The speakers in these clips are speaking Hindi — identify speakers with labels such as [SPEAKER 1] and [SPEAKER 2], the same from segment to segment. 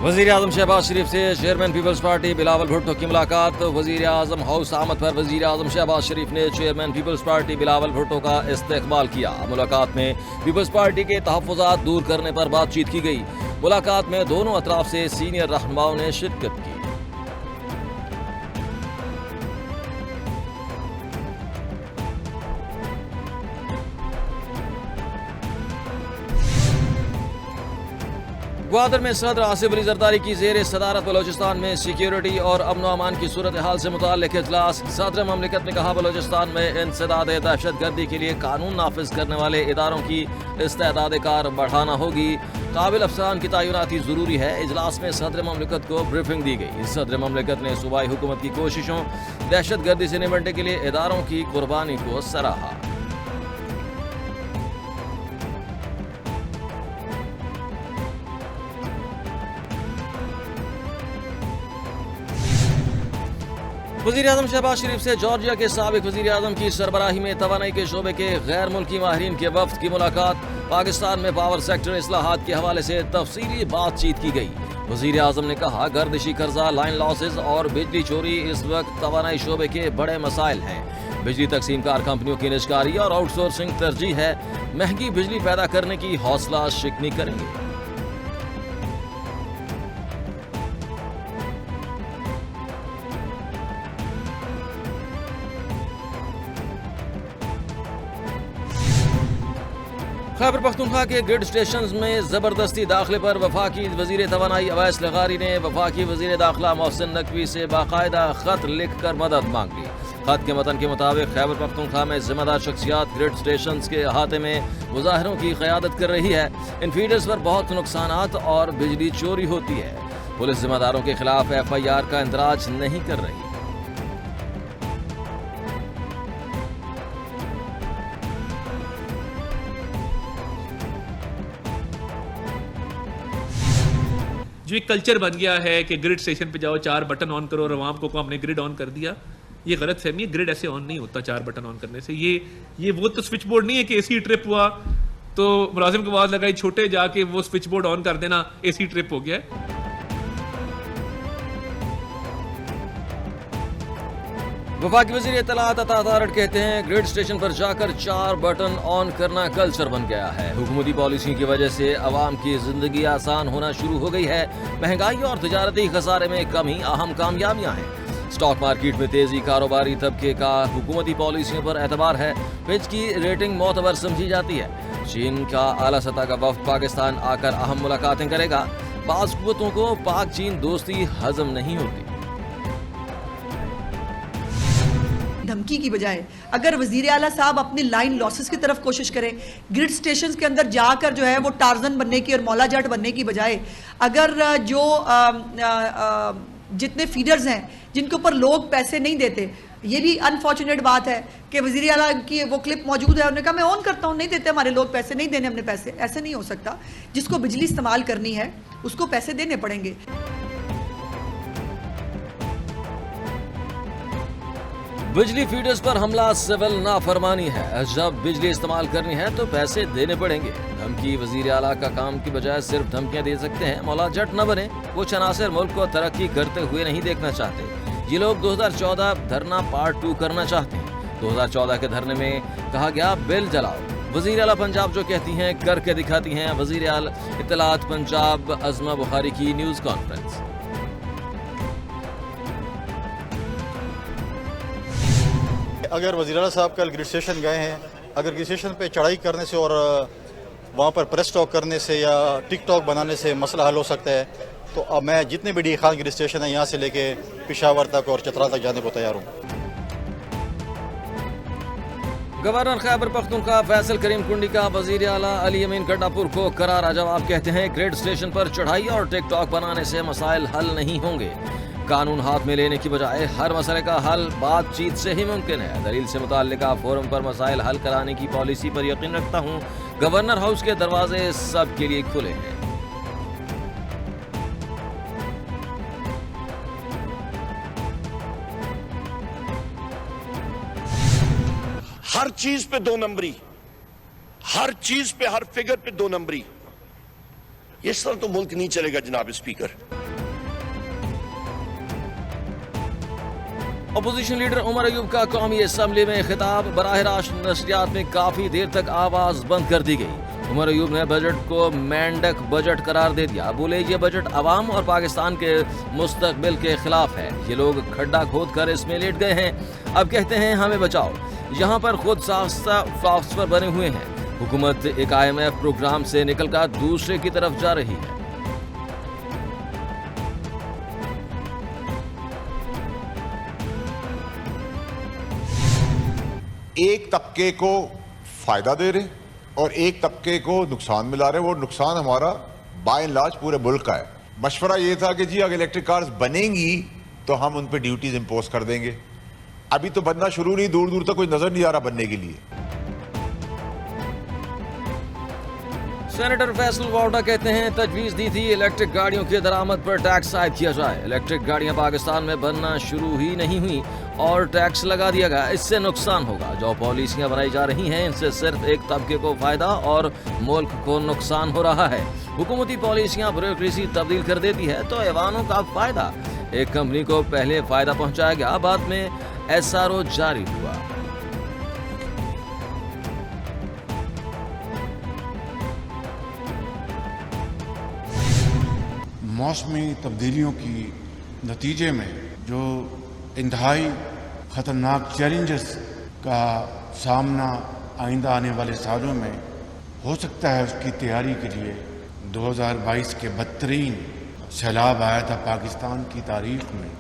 [SPEAKER 1] वज़ीर आज़म शहबाज शरीफ से chairman Peoples Party Bilawal Bhutto की मुलाकात। वज़ीर आज़म हाउस आमद पर वज़ीर आज़म शहबाज शरीफ ने chairman Peoples Party Bilawal Bhutto का इस्तकबाल किया। मुलाकात में पीपल्स पार्टी के तहफ़्फ़ुज़ात दूर करने पर बातचीत की गई। मुलाकात में दोनों अतराफ से सीनियर रहनुमाओं ने शिरकत की। ग्वादर में सदर आसिफ अली जरदारी की ज़ेर सदारत बलोचिस्तान में सिक्योरिटी और अमन अमान की सूरत हाल से मुताल्लिक़ इजलास। सदर ममलिकत ने कहा, बलोचिस्तान में इंसदाद दहशत गर्दी के लिए कानून नाफिज करने वाले इदारों की इस्तेदाद कार बढ़ाना होगी। काबिल अफसरान की तैनाती ज़रूरी है। इजलास में सदर ममलिकत को ब्रीफिंग दी गई। सदर ममलिकत ने सूबाई हुकूमत की कोशिशों दहशत गर्दी से निपटने के लिए इदारों की कुर्बानी को सराहा। वज़ीर आज़म शहबाज शरीफ से जॉर्जिया के साबिक वज़ीर आज़म की सरबराही में तवानाई के शोबे के गैर मुल्की माहिरीन के वफ्द की मुलाकात। पाकिस्तान में पावर सेक्टर इस्लाहात के हवाले से तफसीली बातचीत की गई। वज़ीर आज़म ने कहा, गर्दिशी कर्जा, लाइन लॉसेज और बिजली चोरी इस वक्त तवानाई शोबे के बड़े मसाइल हैं। बिजली तकसीम कार कंपनियों की निजकारी और आउटसोर्सिंग तरजीह है। महंगी बिजली पैदा करने की हौसला शिकनी करेंगे। खैबर पख्तूनख्वा के ग्रिड स्टेशन में जबरदस्ती दाखिले पर वफाकी वजीर तवानाई अवैस लगारी ने वफाकी वजीर दाखिला मोहसिन नकवी से बाकायदा खत लिख कर मदद मांग ली। खत के मतन के मुताबिक खैबर पख्तूनख्वा में जिम्मेदार शख्सियात ग्रिड स्टेशन के अहाते में मुजाहरों की क़यादत कर रही है। इन फीडर्स पर बहुत नुकसानात और बिजली चोरी होती है। पुलिस जिम्मेदारों के खिलाफ FIR का इंदराज नहीं कर रही।
[SPEAKER 2] जो एक कल्चर बन गया है कि ग्रिड स्टेशन पे जाओ, 4 बटन ऑन करो और आवाम को हमने ग्रिड ऑन कर दिया, ये गलत फहमी है। ग्रिड ऐसे ऑन नहीं होता 4 बटन ऑन करने से। ये वो तो स्विच बोर्ड नहीं है कि AC ट्रिप हुआ तो मुलाजिम को आवाज लगाई छोटे जाके वो स्विच बोर्ड ऑन कर देना, AC ट्रिप हो गया है।
[SPEAKER 1] वफाकी वज़ीर इत्तलात अता अतारट कहते हैं, ग्रिड स्टेशन पर जाकर 4 बटन ऑन करना कल्चर बन गया है। हुकूमती पॉलिसी की वजह से आवाम की जिंदगी आसान होना शुरू हो गई है। महंगाई और तजारती खसारे में कमी अहम कामयाबियां हैं। स्टॉक मार्केट में तेजी, कारोबारी तबके का हुकूमती पॉलिसियों पर एतबार है। फिच की रेटिंग मोतबर समझी जाती है। चीन का आला सतह का वफ्द पाकिस्तान आकर अहम मुलाकातें करेगा। बाज़ कुव्वतों को पाक चीन दोस्ती हजम नहीं होती।
[SPEAKER 3] धमकी की बजाय अगर वजीर आला साहब अपनी लाइन लॉसेस की तरफ कोशिश करें, ग्रिड स्टेशन के अंदर जाकर जो है वो टार्जन बनने की और मौला जट बनने की बजाय अगर जो जितने फीडर्स हैं जिनके ऊपर लोग पैसे नहीं देते, ये भी अनफॉर्चुनेट बात है कि वजीर आला की वो क्लिप मौजूद है, उन्होंने कहा मैं ऑन करता हूँ, नहीं देते हमारे लोग पैसे, नहीं देने हमने पैसे। ऐसे नहीं हो सकता। जिसको बिजली इस्तेमाल करनी है उसको पैसे देने पड़ेंगे।
[SPEAKER 1] बिजली फीडर्स पर हमला सिविल नाफरमानी है। जब बिजली इस्तेमाल करनी है तो पैसे देने पड़ेंगे। धमकी वजीर आला का काम की बजाय सिर्फ धमकियां दे सकते हैं। मौला जट न बने। कुछ अनासर मुल्क को तरक्की करते हुए नहीं देखना चाहते। ये लोग 2014 धरना पार्ट 2 करना चाहते हैं। 2014 के धरने में कहा गया बिल जलाओ। वजीर आला पंजाब जो कहती हैं करके दिखाती हैं। वजीर आला इत्तलात पंजाब अज़मा बुखारी की न्यूज़ कॉन्फ्रेंस।
[SPEAKER 4] अगर वज़ीर आला साहब कल ग्रिड स्टेशन गए हैं, अगर ग्रिड स्टेशन पे चढ़ाई करने से और वहाँ पर प्रेस टॉक करने से या टिकटॉक बनाने से मसला हल हो सकता है, तो अब मैं जितने भी डी खान ग्रिड स्टेशन है यहाँ से लेके पेशावर तक और चतरा तक जाने को तैयार हूँ।
[SPEAKER 1] गवर्नर खैबर पख्तूनख्वा फैसल करीम कुंडी का वजीर आला अली अमीन गंडापुर को करारा जवाब। कहते हैं, ग्रिड स्टेशन पर चढ़ाई और टिकटॉक बनाने से मसाइल हल नहीं होंगे। कानून हाथ में लेने की बजाय हर मसले का हल बातचीत से ही मुमकिन है। दलील से मुताल्लिका फोरम पर मसाइल हल कराने की पॉलिसी पर यकीन रखता हूँ। गवर्नर हाउस के दरवाजे सब के लिए खुले हैं।
[SPEAKER 5] हर चीज पे 2 नंबरी, हर चीज पे, हर फिगर पे 2 नंबरी। इस तरह तो मुल्क नहीं चलेगा जनाब speaker.
[SPEAKER 1] Opposition leader Omar Ayub का कौमी असम्बली में खिताब, बराह रास्त नशरियात में काफी देर तक आवाज बंद कर दी गई। उमर अयूब ने बजट को मेंढक बजट करार दे दिया। बोले ये बजट अवाम और पाकिस्तान के मुस्तकबिल के खिलाफ है। ये लोग खड्डा खोद कर इसमें लेट गए हैं, अब कहते हैं हमें बचाओ। यहाँ पर खुद साख्ता फिलॉसफर बने हुए हैं। हुकूमत एक IMF प्रोग्राम से निकलकर दूसरे की तरफ जा रही है।
[SPEAKER 6] एक तबके को फायदा दे रहे और एक तबके को नुकसान मिला रहे। वो नुकसान हमारा बाय एंड लार्ज पूरे मुल्क का है। मशवरा ये था कि जी अगर इलेक्ट्रिक कार्स बनेंगी तो हम उन पे ड्यूटीज इंपोज कर देंगे। अभी तो बनना शुरू नहीं, दूर दूर तक कोई नजर नहीं आ रहा बनने के लिए।
[SPEAKER 1] सेनेटर फैसल वाउडा कहते हैं तजवीज दी थी इलेक्ट्रिक गाड़ियों की दरामद पर टैक्स आयद किया जाए। इलेक्ट्रिक गाड़ियां पाकिस्तान में बनना शुरू ही नहीं हुई और टैक्स लगा दिया गया, इससे नुकसान होगा। जो पॉलिसियां बनाई जा रही हैं इनसे सिर्फ एक तबके को फायदा और मुल्क को नुकसान हो रहा है। हुकूमती पॉलिसियां ब्यूरोक्रेसी तब्दील कर देती है तो ऐवानों का फायदा। एक कंपनी को पहले फायदा पहुंचाया गया, बाद में SRO जारी हुआ।
[SPEAKER 7] मौसमी तब्दीलियों की नतीजे में जो इंतहाई ख़तरनाक चैलेंजेस का सामना आइंदा आने वाले सालों में हो सकता है, उसकी तैयारी के लिए 2022 के बदतरीन सैलाब आया था पाकिस्तान की तारीख में।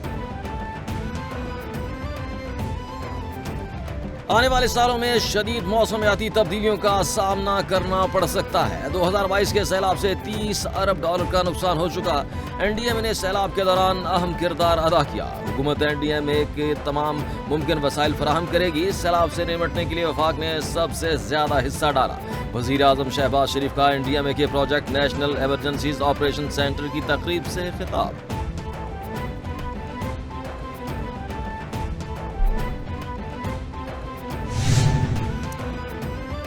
[SPEAKER 1] आने वाले सालों में शदीद मौसमियाती तब्दीलियों का सामना करना पड़ सकता है। 2022 के सैलाब से $30 अरब का नुकसान हो चुका। NDMA ने सैलाब के दौरान अहम किरदार अदा किया। हुकूमत NDMA के तमाम मुमकिन वसाइल फराहम करेगी। सैलाब से निपटने के लिए वफाक ने सबसे ज्यादा हिस्सा डाला। वजीर आजम शहबाज शरीफ का NDMA के project national emergencies operation centre की तकरीब से खिताब।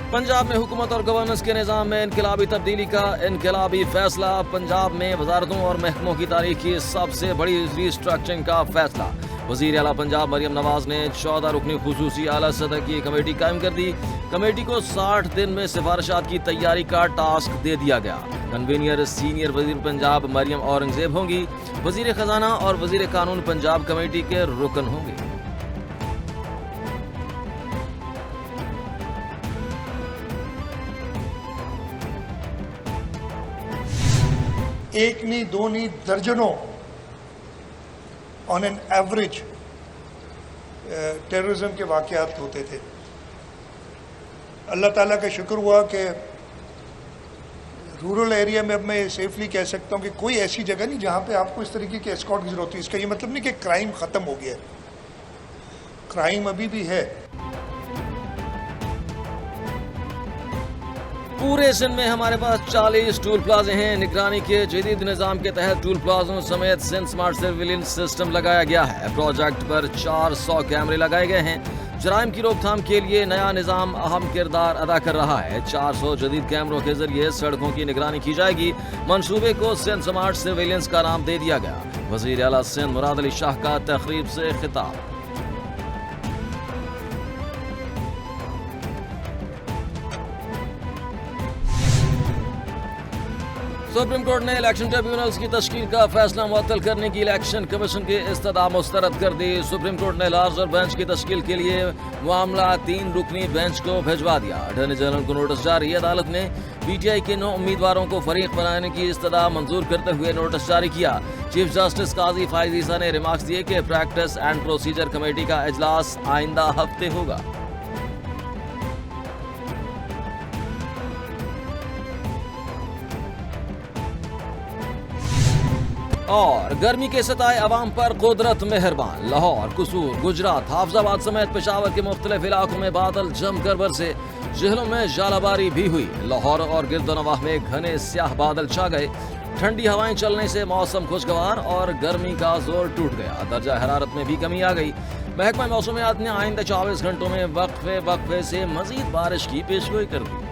[SPEAKER 1] पंजाब में हुकूमत और गवर्नेंस के निज़ाम में इनकलाबी तब्दीली का इनकलाबी फैसला। पंजाब में वजारतों और महकमों की तारीख की सबसे बड़ी रीस्ट्रक्चरिंग का फैसला। वज़ीर आला पंजाब मरियम नवाज ने 14 रुकनी खुसूसी आला सतह की कमेटी कायम कर दी। कमेटी को 60 दिन में सिफारिशात की तैयारी का टास्क दे दिया गया। कन्वीनियर सीनियर वजीर पंजाब मरियम औरंगजेब होंगी। वजीर खजाना और वजीर कानून पंजाब कमेटी के रुकन होंगे।
[SPEAKER 8] एक नहीं, दो नहीं, दर्जनों ऑन एन एवरेज टेररिज्म के वाक़यात होते थे। अल्लाह ताला का शुक्र हुआ कि रूरल एरिया में अब मैं सेफली कह सकता हूँ कि कोई ऐसी जगह नहीं जहाँ पे आपको इस तरीके के एस्कॉर्ट की जरूरत है। इसका ये मतलब नहीं कि क्राइम ख़त्म हो गया है, क्राइम अभी भी है।
[SPEAKER 1] पूरे सिंध में हमारे पास 40 टूल प्लाजे हैं। निगरानी के जदीद निज़ाम के तहत टूल प्लाजों समेत सिंध स्मार्ट सर्विलेंस सिस्टम लगाया गया है। प्रोजेक्ट पर 400 कैमरे लगाए गए हैं। जराइम की रोकथाम के लिए नया निज़ाम अहम किरदार अदा कर रहा है। 400 जदीद कैमरों के जरिए सड़कों की निगरानी की जाएगी। मंसूबे को सिंध स्मार्ट सर्विलेंस का नाम दे दिया गया। वज़ीर आला सिंध मुराद अली शाह का तकरीब से खिताब। सुप्रीम कोर्ट ने इलेक्शन ट्रिब्यूनल्स की तश्कील का फैसला मुअत्तल करने की इलेक्शन कमीशन की इस्तदा मुस्तरद कर दी। सुप्रीम कोर्ट ने लार्जर बेंच की तश्कील के लिए मामला 3 रुकनी बेंच को भिजवा दिया। अटॉर्नी जनरल को नोटिस जारी। अदालत ने PTI के 9 उम्मीदवारों को फरीक बनाने की इस्तदा मंजूर करते हुए नोटिस जारी किया। चीफ जस्टिस काजी फाइज ईसा ने रिमार्क्स दिए कि प्रैक्टिस एंड प्रोसीजर कमेटी का इजलास आइंदा हफ्ते होगा। और गर्मी के सताए अवाम पर कुदरत मेहरबान। लाहौर, कसूर, गुजरात, हाफजाबाद समेत पेशावर के मुख्तलिफ इलाकों में बादल जमकर बरसे। जिलों में जालाबारी भी हुई। लाहौर और गिरदोनवाह में घने स्याह बादल छा गए। ठंडी हवाएं चलने से मौसम खुशगवार और गर्मी का जोर टूट गया। दर्जा हरारत में भी कमी आ गई। महकमा मौसमियात ने आइंदा 24 घंटों में वक्फे से मजीद बारिश की पेशगोई कर दी।